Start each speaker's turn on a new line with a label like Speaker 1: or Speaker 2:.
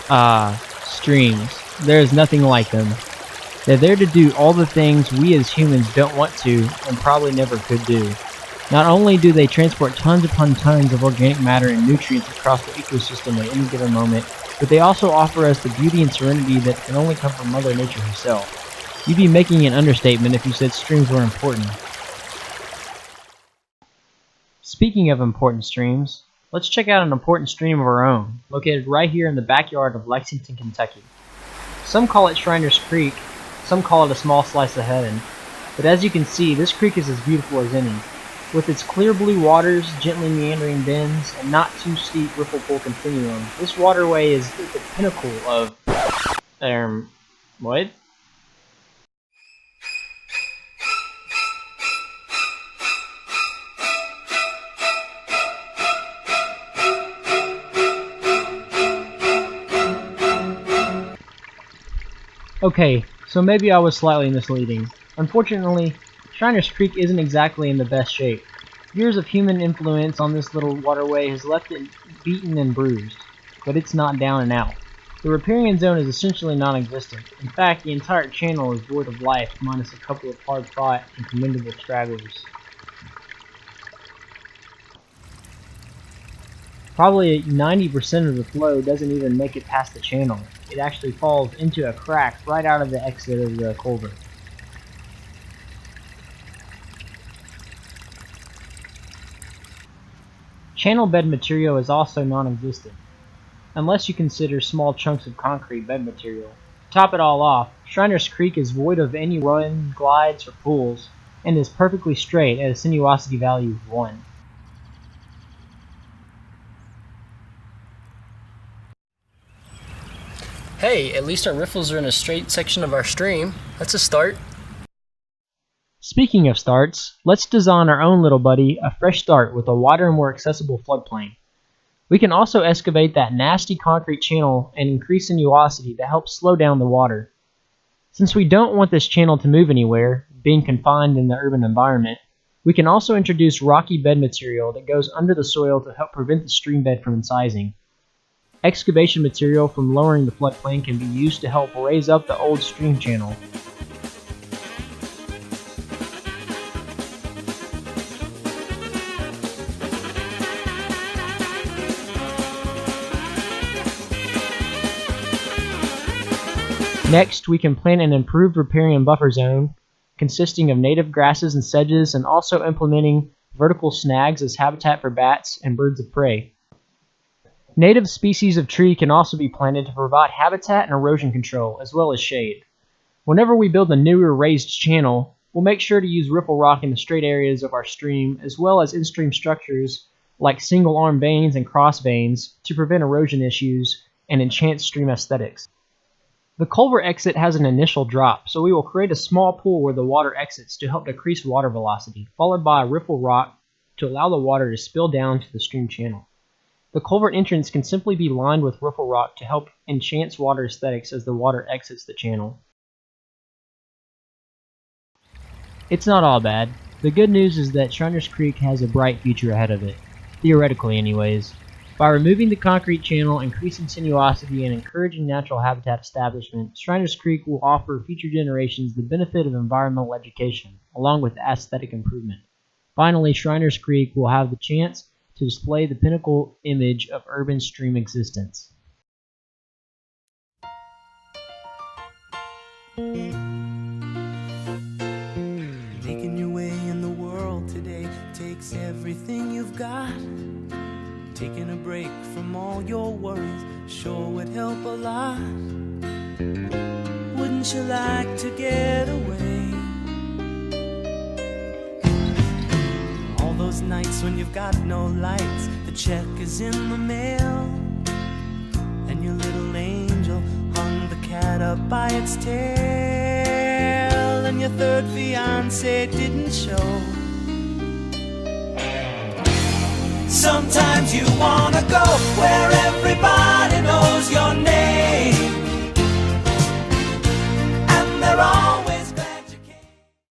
Speaker 1: Ah, streams. There is nothing like them. They're there to do all the things we as humans don't want to and probably never could do. Not only do they transport tons upon tons of organic matter and nutrients across the ecosystem at any given moment, but they also offer us the beauty and serenity that can only come from Mother Nature herself. You'd be making an understatement if you said streams were important. Speaking of important streams, let's check out an important stream of our own, located right here in the backyard of Lexington, Kentucky. Some call it Shriners Creek, some call it a small slice of heaven, but as you can see, this creek is as beautiful as any. With its clear blue waters, gently meandering bends, and not too steep ripple pool continuum, this waterway is the pinnacle of... what? Okay, so maybe I was slightly misleading. Unfortunately, Shriners Creek isn't exactly in the best shape. Years of human influence on this little waterway has left it beaten and bruised, but it's not down and out. The riparian zone is essentially non-existent. In fact, the entire channel is void of life, minus a couple of hard-fought and commendable stragglers. Probably 90% of the flow doesn't even make it past the channel. It actually falls into a crack right out of the exit of the culvert. Channel bed material is also non-existent, unless you consider small chunks of concrete bed material. To top it all off, Shriners Creek is void of any run, glides, or pools, and is perfectly straight at a sinuosity value of 1.
Speaker 2: Hey, at least our riffles are in a straight section of our stream. That's a start.
Speaker 1: Speaking of starts, let's design our own little buddy a fresh start with a wider and more accessible floodplain. We can also excavate that nasty concrete channel and increase sinuosity to help slow down the water. Since we don't want this channel to move anywhere, being confined in the urban environment, we can also introduce rocky bed material that goes under the soil to help prevent the stream bed from incising. Excavation material from lowering the floodplain can be used to help raise up the old stream channel. Next, we can plant an improved riparian buffer zone consisting of native grasses and sedges, and also implementing vertical snags as habitat for bats and birds of prey. Native species of tree can also be planted to provide habitat and erosion control, as well as shade. Whenever we build a newer raised channel, we'll make sure to use ripple rock in the straight areas of our stream, as well as in-stream structures like single-arm veins and cross veins to prevent erosion issues and enhance stream aesthetics. The culvert exit has an initial drop, so we will create a small pool where the water exits to help decrease water velocity, followed by a ripple rock to allow the water to spill down to the stream channel. The culvert entrance can simply be lined with ripple rock to help enhance water aesthetics as the water exits the channel. It's not all bad. The good news is that Shriners Creek has a bright future ahead of it, theoretically anyways. By removing the concrete channel, increasing sinuosity, and encouraging natural habitat establishment, Shriners Creek will offer future generations the benefit of environmental education, along with aesthetic improvement. Finally, Shriners Creek will have the chance to display the pinnacle image of urban stream existence.
Speaker 3: Making your way in the world today takes everything you've got. Taking a break from all your worries sure would help a lot. Wouldn't you like to get away? All those nights when you've got no lights, the check is in the mail, and your little angel hung the cat up by its tail, and your third fiancé didn't show. Sometimes you wanna go where everybody